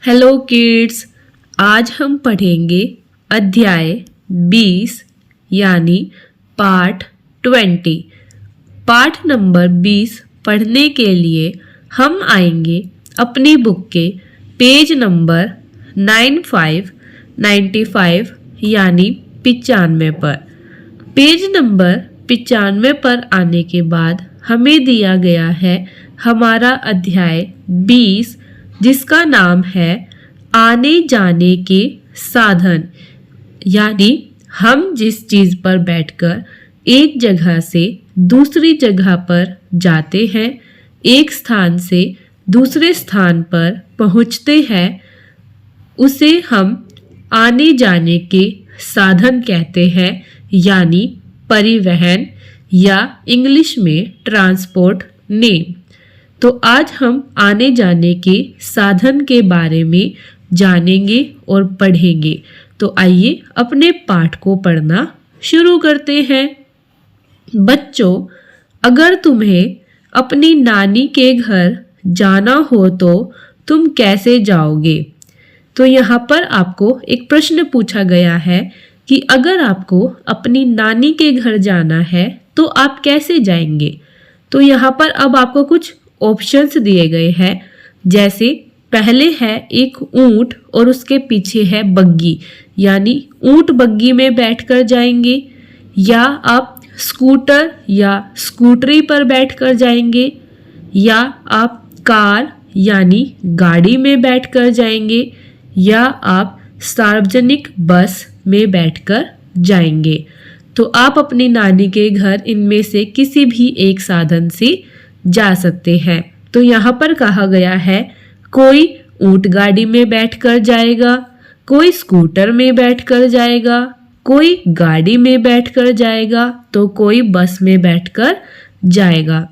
Hello kids, आज हम पढ़ेंगे अध्याय 20 यानी पाठ 20। पाठ नंबर 20 पढ़ने के लिए हम आएंगे अपनी बुक के पेज नंबर 95 यानी 95 पर। पेज नंबर 95 पर आने के बाद हमें दिया गया है हमारा अध्याय 20 जिसका नाम है आने जाने के साधन। यानी हम जिस चीज़ पर बैठकर एक जगह से दूसरी जगह पर जाते हैं, एक स्थान से दूसरे स्थान पर पहुंचते हैं, उसे हम आने जाने के साधन कहते हैं यानी परिवहन या इंग्लिश में ट्रांसपोर्ट नेम। तो आज हम आने जाने के साधन के बारे में जानेंगे और पढ़ेंगे। तो आइए अपने पाठ को पढ़ना शुरू करते हैं। बच्चों, अगर तुम्हें अपनी नानी के घर जाना हो तो तुम कैसे जाओगे? तो यहाँ पर आपको एक प्रश्न पूछा गया है कि अगर आपको अपनी नानी के घर जाना है तो आप कैसे जाएंगे? तो यहाँ पर अब आपको कुछ ऑप्शंस दिए गए हैं। जैसे पहले है एक ऊंट और उसके पीछे है बग्गी, यानी ऊंट बग्गी में बैठकर जाएंगे, या आप स्कूटर या स्कूटरी पर बैठकर जाएंगे, या आप कार यानी गाड़ी में बैठकर जाएंगे, या आप सार्वजनिक बस में बैठकर जाएंगे। तो आप अपनी नानी के घर इनमें से किसी भी एक साधन से जा सकते हैं। तो यहाँ पर कहा गया है कोई ऊंट गाड़ी में बैठकर जाएगा, कोई स्कूटर में बैठकर जाएगा, कोई गाड़ी में बैठकर जाएगा, तो कोई बस में बैठकर जाएगा।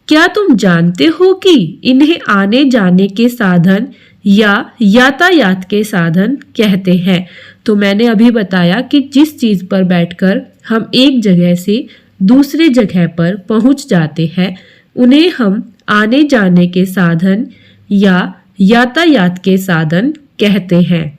क्या तुम जानते हो कि इन्हें आने जाने के साधन या यातायात के साधन कहते हैं? तो मैंने अभी बताया कि जिस चीज़ पर बैठकर हम एक जगह से दूसरी जगह पर पहुंच जाते हैं उन्हें हम आने जाने के साधन या यातायात के साधन कहते हैं।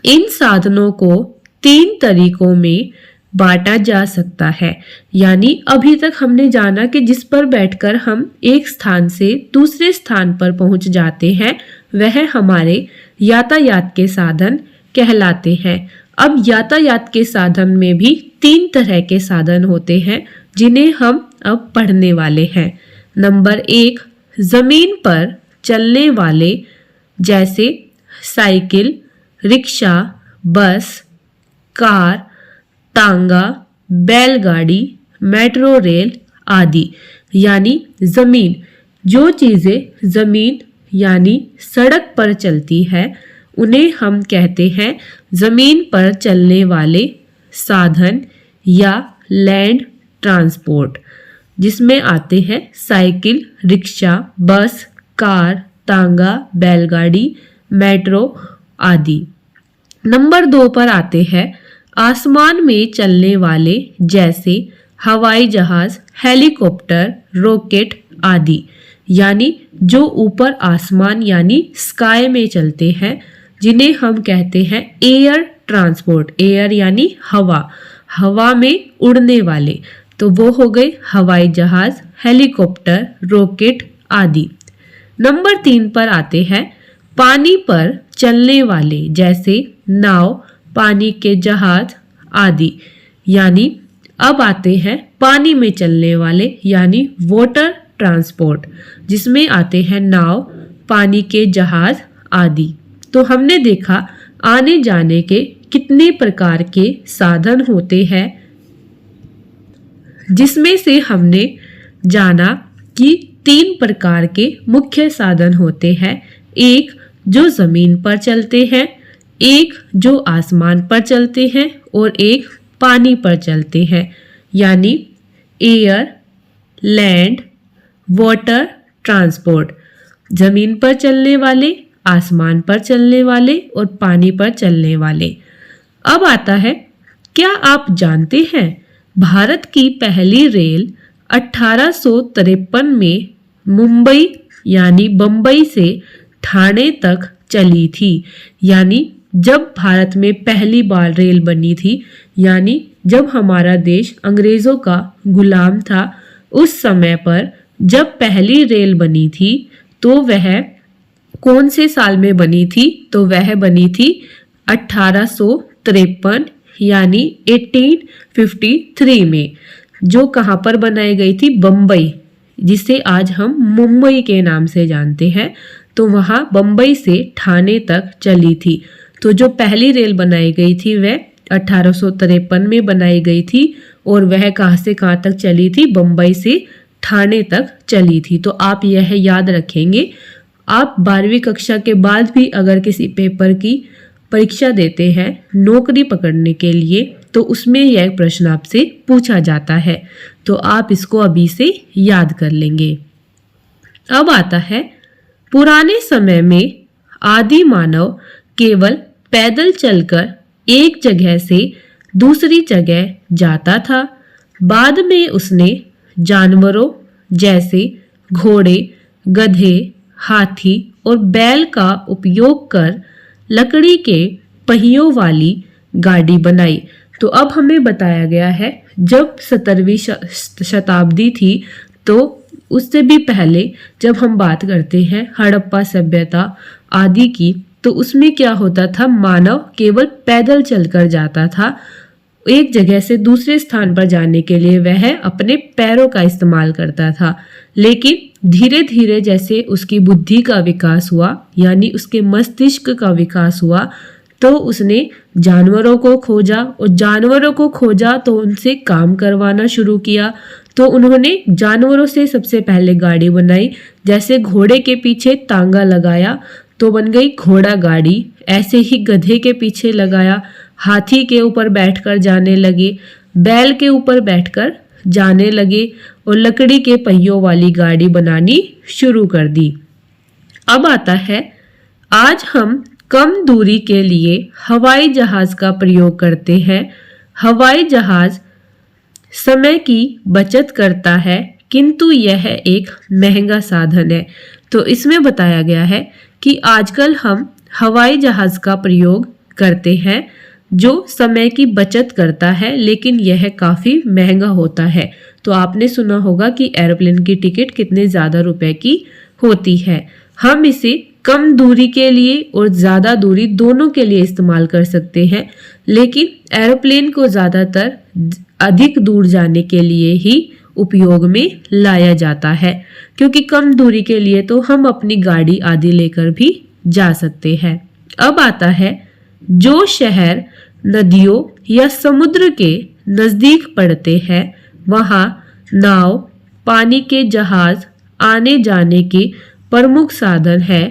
इन साधनों को 3 तरीकों में बांटा जा सकता है। यानी अभी तक हमने जाना कि जिस पर बैठकर हम एक स्थान से दूसरे स्थान पर पहुंच जाते हैं वह हमारे यातायात के साधन कहलाते हैं। अब यातायात के साधन में भी 3 तरह के साधन होते हैं जिन्हें हम अब पढ़ने वाले हैं। नंबर 1, जमीन पर चलने वाले, जैसे साइकिल, रिक्शा, बस, कार, तांगा, बैलगाड़ी, मेट्रो रेल आदि। यानी जमीन, जो चीज़ें जमीन यानी सड़क पर चलती है उन्हें हम कहते हैं जमीन पर चलने वाले साधन या लैंड ट्रांसपोर्ट, जिसमें आते हैं साइकिल, रिक्शा, बस, कार, तांगा, बैलगाड़ी, मेट्रो आदि। नंबर 2 पर आते हैं आसमान में चलने वाले, जैसे हवाई जहाज, हेलीकॉप्टर, रॉकेट आदि। यानी जो ऊपर आसमान यानी स्काई में चलते हैं जिन्हें हम कहते हैं एयर ट्रांसपोर्ट। एयर यानी हवा, हवा में उड़ने वाले, तो वो हो गए हवाई जहाज, हेलीकॉप्टर, रॉकेट आदि। नंबर 3 पर आते हैं पानी पर चलने वाले, जैसे नाव, पानी के जहाज आदि। यानी अब आते हैं पानी में चलने वाले यानी वाटर ट्रांसपोर्ट, जिसमें आते हैं नाव, पानी के जहाज आदि। तो हमने देखा आने जाने के कितने प्रकार के साधन होते हैं, जिसमें से हमने जाना कि 3 प्रकार के मुख्य साधन होते हैं। एक जो जमीन पर चलते हैं, एक जो आसमान पर चलते हैं और एक पानी पर चलते हैं। यानी एयर, लैंड, वाटर ट्रांसपोर्ट, जमीन पर चलने वाले, आसमान पर चलने वाले और पानी पर चलने वाले। अब आता है, क्या आप जानते हैं भारत की पहली रेल 1853 में मुंबई यानी बम्बई से ठाणे तक चली थी। यानी जब भारत में पहली बार रेल बनी थी, यानी जब हमारा देश अंग्रेजों का गुलाम था, उस समय पर जब पहली रेल बनी थी तो वह कौन से साल में बनी थी? तो वह बनी थी 1853 यानी 1853 में, जो कहाँ पर बनाई गई थी? बम्बई, जिसे आज हम मुंबई के नाम से जानते हैं। तो वहाँ बम्बई से ठाणे तक चली थी। तो जो पहली रेल बनाई गई थी वह 1853 में बनाई गई थी और वह कहाँ से कहाँ तक चली थी? बम्बई से ठाणे तक चली थी। तो आप यह याद रखेंगे। आप 12वीं कक्षा के बाद भी अगर किसी पेपर की परीक्षा देते हैं नौकरी पकड़ने के लिए, तो उसमें यह प्रश्न आपसे पूछा जाता है। तो आप इसको अभी से याद कर लेंगे। अब आता है, पुराने समय में आदि मानव केवल पैदल चलकर एक जगह से दूसरी जगह जाता था। बाद में उसने जानवरों जैसे घोड़े, गधे, हाथी और बैल का उपयोग कर लकड़ी के पहियों वाली गाड़ी बनाई। तो अब हमें बताया गया है जब 17वीं शताब्दी थी, तो उससे भी पहले जब हम बात करते हैं हड़प्पा सभ्यता आदि की, तो उसमें क्या होता था? मानव केवल पैदल चलकर जाता था। एक जगह से दूसरे स्थान पर जाने के लिए वह अपने पैरों का इस्तेमाल करता था। लेकिन धीरे धीरे जैसे उसकी बुद्धि का विकास हुआ, यानी उसके मस्तिष्क का विकास हुआ, तो उसने जानवरों को खोजा और जानवरों को खोजा तो उनसे काम करवाना शुरू किया। तो उन्होंने जानवरों से सबसे पहले गाड़ी बनाई। जैसे घोड़े के पीछे तांगा लगाया तो बन गई घोड़ा गाड़ी। ऐसे ही गधे के पीछे लगाया, हाथी के ऊपर बैठकर जाने लगे, बैल के ऊपर बैठकर जाने लगे और लकड़ी के पहियों वाली गाड़ी बनानी शुरू कर दी। अब आता है, आज हम कम दूरी के लिए हवाई जहाज का प्रयोग करते हैं। हवाई जहाज समय की बचत करता है, किंतु यह एक महंगा साधन है। तो इसमें बताया गया है कि आजकल हम हवाई जहाज का प्रयोग करते हैं जो समय की बचत करता है, लेकिन यह काफ़ी महंगा होता है। तो आपने सुना होगा कि एरोप्लेन की टिकट कितने ज़्यादा रुपए की होती है। हम इसे कम दूरी के लिए और ज़्यादा दूरी दोनों के लिए इस्तेमाल कर सकते हैं, लेकिन एरोप्लेन को ज़्यादातर अधिक दूर जाने के लिए ही उपयोग में लाया जाता है, क्योंकि कम दूरी के लिए तो हम अपनी गाड़ी आदि लेकर भी जा सकते हैं। अब आता है, जो शहर नदियों या समुद्र के नज़दीक पड़ते हैं वहाँ नाव, पानी के जहाज आने जाने के प्रमुख साधन है।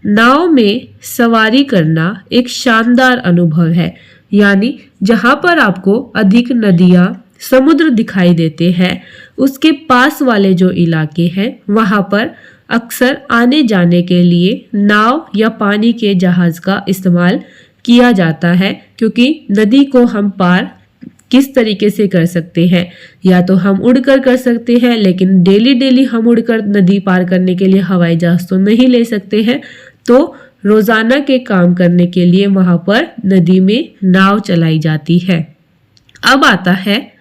नाव में सवारी करना एक शानदार अनुभव है। यानी जहाँ पर आपको अधिक नदियाँ, समुद्र दिखाई देते हैं, उसके पास वाले जो इलाके हैं वहाँ पर अक्सर आने जाने के लिए नाव या पानी के जहाज का इस्तेमाल किया जाता है, क्योंकि नदी को हम पार किस तरीके से कर सकते हैं? या तो हम उड़कर कर सकते हैं, लेकिन डेली डेली हम उड़कर नदी पार करने के लिए हवाई जहाज तो नहीं ले सकते हैं। तो रोजाना के काम करने के लिए वहां पर नदी में नाव चलाई जाती है। अब आता है,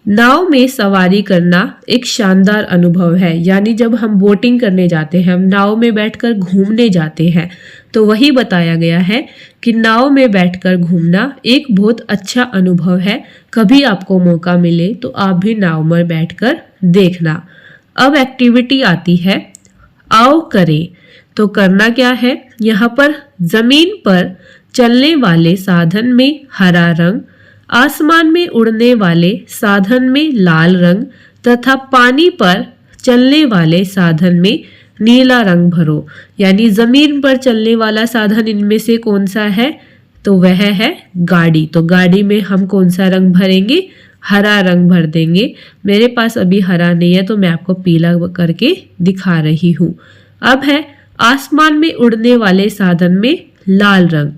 नाव में सवारी करना एक शानदार अनुभव है। यानी जब हम बोटिंग करने जाते हैं, हम नाव में बैठकर घूमने जाते हैं, तो वही बताया गया है कि नाव में बैठकर घूमना एक बहुत अच्छा अनुभव है। कभी आपको मौका मिले तो आप भी नाव में बैठकर देखना। अब एक्टिविटी आती है, आओ करें। तो करना क्या है? यहाँ पर जमीन पर चलने वाले साधन में हरा रंग, आसमान में उड़ने वाले साधन में लाल रंग तथा पानी पर चलने वाले साधन में नीला रंग भरो। यानी जमीन पर चलने वाला साधन इनमें से कौन सा है? तो वह है गाड़ी। तो गाड़ी में हम कौन सा रंग भरेंगे? हरा रंग भर देंगे। मेरे पास अभी हरा नहीं है तो मैं आपको पीला करके दिखा रही हूँ। अब है आसमान में उड़ने वाले साधन में लाल रंग।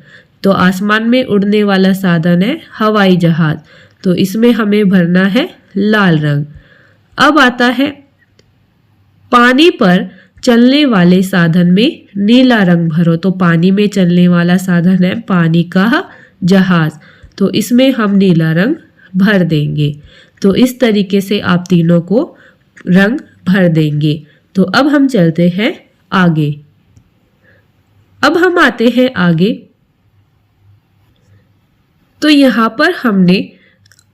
तो आसमान में उड़ने वाला साधन है हवाई जहाज, तो इसमें हमें भरना है लाल रंग। अब आता है, पानी पर चलने वाले साधन में नीला रंग भरो। तो पानी में चलने वाला साधन है पानी का जहाज, तो इसमें हम नीला रंग भर देंगे। तो इस तरीके से आप तीनों को रंग भर देंगे। तो अब हम चलते हैं आगे। अब हम आते हैं आगे। तो यहाँ पर हमने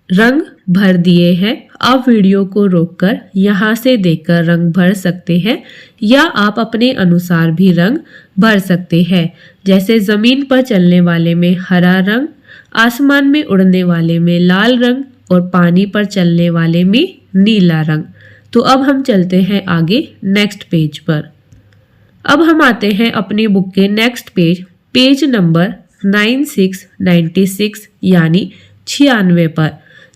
रंग भर दिए हैं। आप वीडियो को रोककर यहाँ से देखकर रंग भर सकते हैं या आप अपने अनुसार भी रंग भर सकते हैं। जैसे ज़मीन पर चलने वाले में हरा रंग, आसमान में उड़ने वाले में लाल रंग और पानी पर चलने वाले में नीला रंग। तो अब हम चलते हैं आगे नेक्स्ट पेज पर। अब हम आते हैं अपनी बुक के नेक्स्ट पेज, पेज नंबर 96 यानी 96 पर,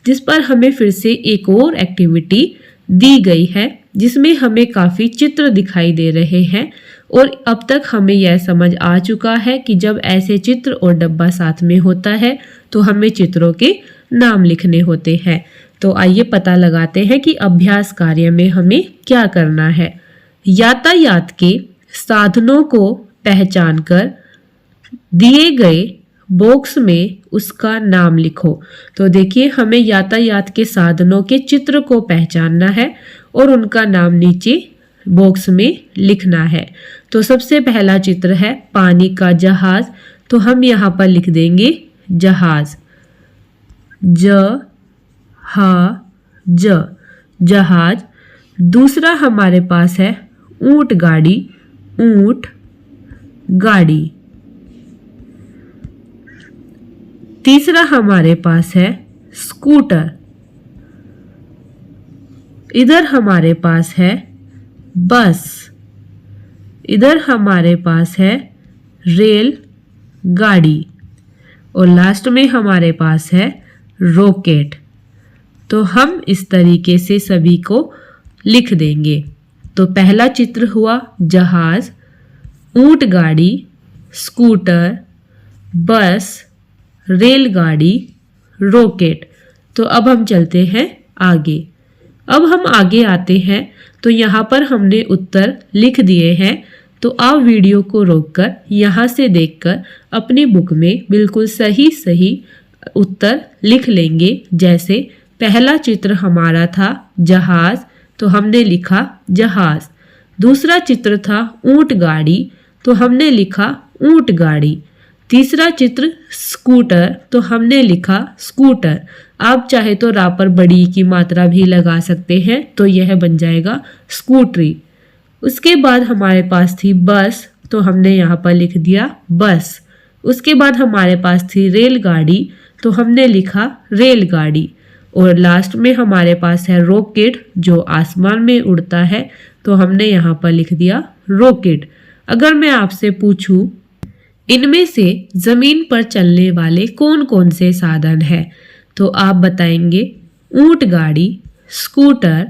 जिस पर हमें फिर से एक और एक्टिविटी दी गई है जिसमें हमें काफ़ी चित्र दिखाई दे रहे हैं। और अब तक हमें यह समझ आ चुका है कि जब ऐसे चित्र और डब्बा साथ में होता है तो हमें चित्रों के नाम लिखने होते हैं। तो आइए पता लगाते हैं कि अभ्यास कार्य में हमें क्या करना है। यातायात के साधनों को पहचानकर दिए गए बॉक्स में उसका नाम लिखो। तो देखिए हमें यातायात के साधनों के चित्र को पहचानना है और उनका नाम नीचे बॉक्स में लिखना है। तो सबसे पहला चित्र है पानी का जहाज, तो हम यहाँ पर लिख देंगे जहाज, जहाज। दूसरा हमारे पास है ऊंट गाड़ी, ऊंट गाड़ी। तीसरा हमारे पास है स्कूटर। इधर हमारे पास है बस। इधर हमारे पास है रेल गाड़ी और लास्ट में हमारे पास है रॉकेट। तो हम इस तरीके से सभी को लिख देंगे। तो पहला चित्र हुआ जहाज, ऊंट गाड़ी, स्कूटर, बस, रेलगाड़ी, रॉकेट। तो अब हम चलते हैं आगे। अब हम आगे आते हैं तो यहाँ पर हमने उत्तर लिख दिए हैं। तो आप वीडियो को रोककर यहाँ से देखकर अपनी बुक में बिल्कुल सही सही उत्तर लिख लेंगे। जैसे पहला चित्र हमारा था जहाज, तो हमने लिखा जहाज। दूसरा चित्र था ऊंट गाड़ी, तो हमने लिखा ऊंट गाड़ी। तीसरा चित्र स्कूटर, तो हमने लिखा स्कूटर। आप चाहे तो रा पर बड़ी की मात्रा भी लगा सकते हैं, तो यह बन जाएगा स्कूटरी। उसके बाद हमारे पास थी बस, तो हमने यहाँ पर लिख दिया बस। उसके बाद हमारे पास थी रेलगाड़ी, तो हमने लिखा रेलगाड़ी। और लास्ट में हमारे पास है रॉकेट, जो आसमान में उड़ता है, तो हमने यहाँ पर लिख दिया रॉकेट। अगर मैं आपसे पूछूं इनमें से जमीन पर चलने वाले कौन कौन से साधन हैं, तो आप बताएंगे ऊंट गाड़ी, स्कूटर,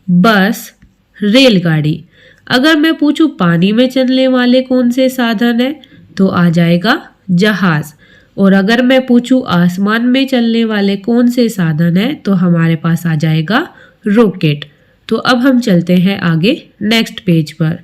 बस, रेलगाड़ी। अगर मैं पूछूं पानी में चलने वाले कौन से साधन हैं, तो आ जाएगा जहाज। और अगर मैं पूछूं आसमान में चलने वाले कौन से साधन हैं, तो हमारे पास आ जाएगा रॉकेट। तो अब हम चलते हैं आगे नेक्स्ट पेज पर।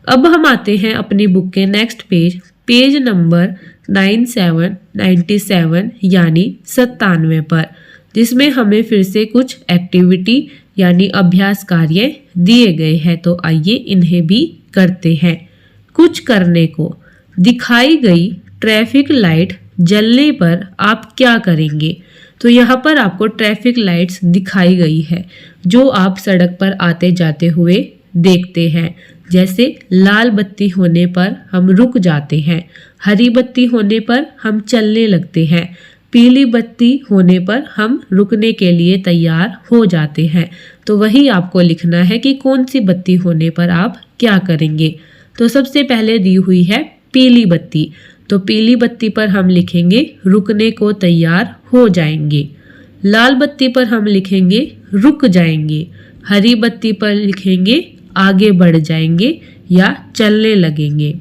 अब हम आते हैं अपनी बुक के नेक्स्ट पेज, पेज नंबर 97 यानी 97 पर, जिसमें हमें फिर से कुछ एक्टिविटी यानी अभ्यास कार्य दिए गए हैं। तो आइए इन्हें भी करते हैं। कुछ करने को, दिखाई गई ट्रैफिक लाइट जलने पर आप क्या करेंगे। तो यहाँ पर आपको ट्रैफिक लाइट्स दिखाई गई है जो आप सड़क पर आते जाते हुए देखते हैं। जैसे लाल बत्ती होने पर हम रुक जाते हैं, हरी बत्ती होने पर हम चलने लगते हैं, पीली बत्ती होने पर हम रुकने के लिए तैयार हो जाते हैं। तो वही आपको लिखना है कि कौन सी बत्ती होने पर आप क्या करेंगे। तो सबसे पहले दी हुई है पीली बत्ती, तो पीली बत्ती पर हम लिखेंगे रुकने को तैयार हो जाएंगे। लाल बत्ती पर हम लिखेंगे रुक जाएंगे। हरी बत्ती पर लिखेंगे आगे बढ़ जाएंगे या चलने लगेंगे।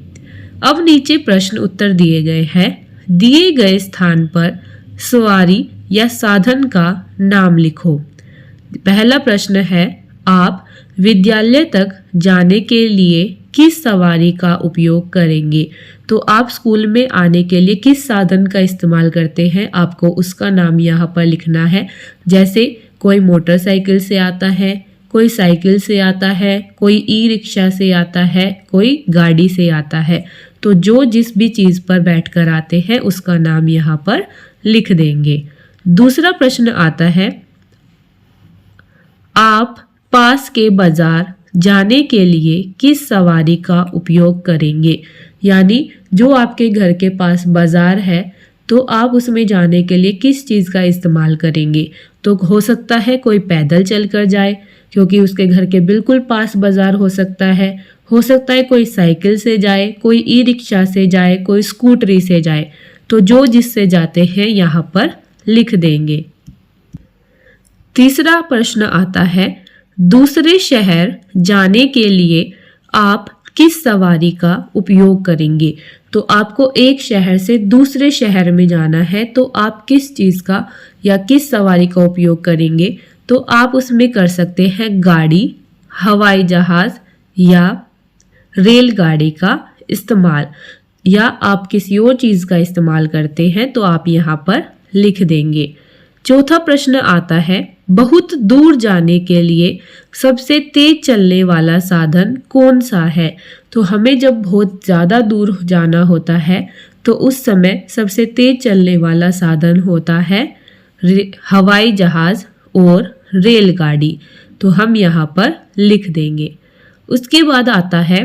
अब नीचे प्रश्न उत्तर दिए गए हैं। दिए गए स्थान पर सवारी या साधन का नाम लिखो। पहला प्रश्न है, आप विद्यालय तक जाने के लिए किस सवारी का उपयोग करेंगे। तो आप स्कूल में आने के लिए किस साधन का इस्तेमाल करते हैं, आपको उसका नाम यहाँ पर लिखना है। जैसे कोई मोटरसाइकिल से आता है, कोई साइकिल से आता है, कोई ई रिक्शा से आता है, कोई गाड़ी से आता है। तो जो जिस भी चीज़ पर बैठकर आते हैं उसका नाम यहाँ पर लिख देंगे। दूसरा प्रश्न आता है, आप पास के बाजार जाने के लिए किस सवारी का उपयोग करेंगे। यानी जो आपके घर के पास बाजार है तो आप उसमें जाने के लिए किस चीज़ का इस्तेमाल करेंगे। तो हो सकता है कोई पैदल चल कर जाए क्योंकि उसके घर के बिल्कुल पास बाजार हो सकता है कोई साइकिल से जाए, कोई ई रिक्शा से जाए, कोई स्कूटरी से जाए। तो जो जिससे जाते हैं यहाँ पर लिख देंगे। तीसरा प्रश्न आता है, दूसरे शहर जाने के लिए आप किस सवारी का उपयोग करेंगे। तो आपको एक शहर से दूसरे शहर में जाना है तो आप किस चीज़ का या किस सवारी का उपयोग करेंगे। तो आप उसमें कर सकते हैं गाड़ी, हवाई जहाज़ या रेलगाड़ी का इस्तेमाल, या आप किसी और चीज़ का इस्तेमाल करते हैं तो आप यहाँ पर लिख देंगे। चौथा प्रश्न आता है, बहुत दूर जाने के लिए सबसे तेज चलने वाला साधन कौन सा है। तो हमें जब बहुत ज़्यादा दूर जाना होता है तो उस समय सबसे तेज चलने वाला साधन होता है हवाई जहाज़ और रेलगाड़ी। तो हम यहाँ पर लिख देंगे। उसके बाद आता है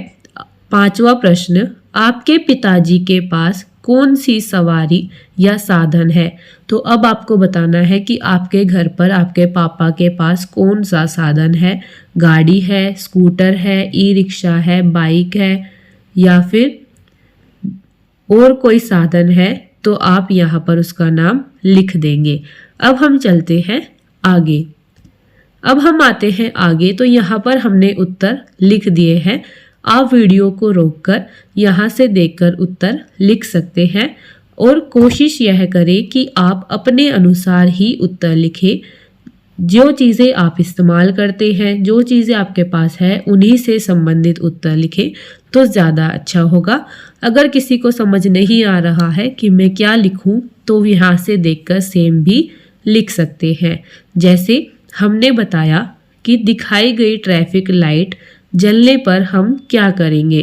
पांचवा प्रश्न, आपके पिताजी के पास कौन सी सवारी या साधन है। तो अब आपको बताना है कि आपके घर पर आपके पापा के पास कौन सा साधन है। गाड़ी है, स्कूटर है, ई रिक्शा है, बाइक है या फिर और कोई साधन है। तो आप यहाँ पर उसका नाम लिख देंगे। अब हम चलते हैं आगे। अब हम आते हैं आगे। तो यहाँ पर हमने उत्तर लिख दिए हैं। आप वीडियो को रोककर यहाँ से देखकर उत्तर लिख सकते हैं और कोशिश यह करें कि आप अपने अनुसार ही उत्तर लिखें। जो चीज़ें आप इस्तेमाल करते हैं, जो चीज़ें आपके पास है, उन्हीं से संबंधित उत्तर लिखें तो ज़्यादा अच्छा होगा। अगर किसी को समझ नहीं आ रहा है कि मैं क्या लिखूं तो यहाँ से देखकर सेम भी लिख सकते हैं। जैसे हमने बताया कि दिखाई गई ट्रैफिक लाइट जलने पर हम क्या करेंगे।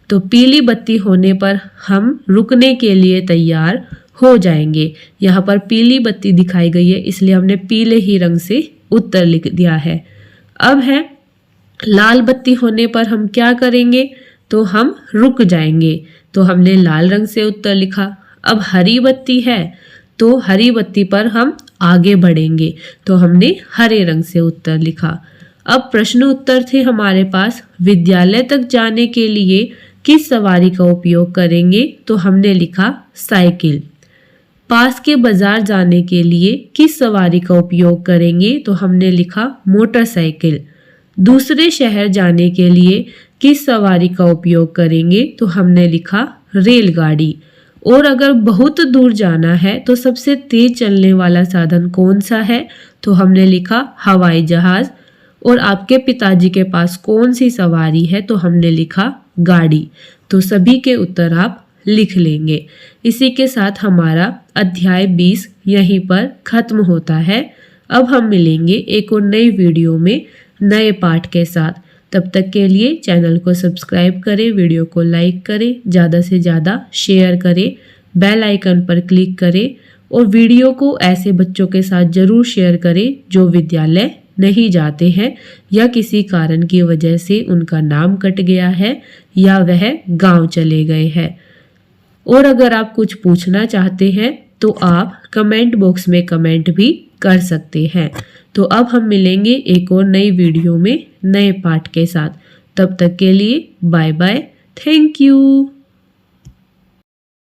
तो पीली बत्ती होने पर हम रुकने के लिए तैयार हो जाएंगे। यहाँ पर पीली बत्ती दिखाई गई है इसलिए हमने पीले ही रंग से उत्तर लिख दिया है। अब है लाल बत्ती होने पर हम क्या करेंगे। तो हम रुक जाएंगे। तो हमने लाल रंग से उत्तर लिखा। अब हरी बत्ती है तो हरी बत्ती पर हम आगे बढ़ेंगे। तो हमने हरे रंग से उत्तर लिखा। अब प्रश्न उत्तर थे हमारे पास, विद्यालय तक जाने के लिए किस सवारी का उपयोग करेंगे। तो हमने लिखा साइकिल। पास के बाजार जाने के लिए किस सवारी का उपयोग करेंगे। तो हमने लिखा मोटरसाइकिल। दूसरे शहर जाने के लिए किस सवारी का उपयोग करेंगे। तो हमने लिखा रेलगाड़ी। और अगर बहुत दूर जाना है तो सबसे तेज चलने वाला साधन कौन सा है। तो हमने लिखा हवाई जहाज़। और आपके पिताजी के पास कौन सी सवारी है। तो हमने लिखा गाड़ी। तो सभी के उत्तर आप लिख लेंगे। इसी के साथ हमारा अध्याय 20 यहीं पर खत्म होता है। अब हम मिलेंगे एक और नई वीडियो में नए पाठ के साथ। तब तक के लिए चैनल को सब्सक्राइब करें, वीडियो को लाइक करें, ज़्यादा से ज़्यादा शेयर करें, बेल आइकन पर क्लिक करें और वीडियो को ऐसे बच्चों के साथ ज़रूर शेयर करें जो विद्यालय नहीं जाते हैं या किसी कारण की वजह से उनका नाम कट गया है या वह गांव चले गए हैं। और अगर आप कुछ पूछना चाहते हैं तो आप कमेंट बॉक्स में कमेंट भी कर सकते हैं। तो अब हम मिलेंगे एक और नई वीडियो में नए पाठ के साथ। तब तक के लिए बाय बाय, थैंक यू।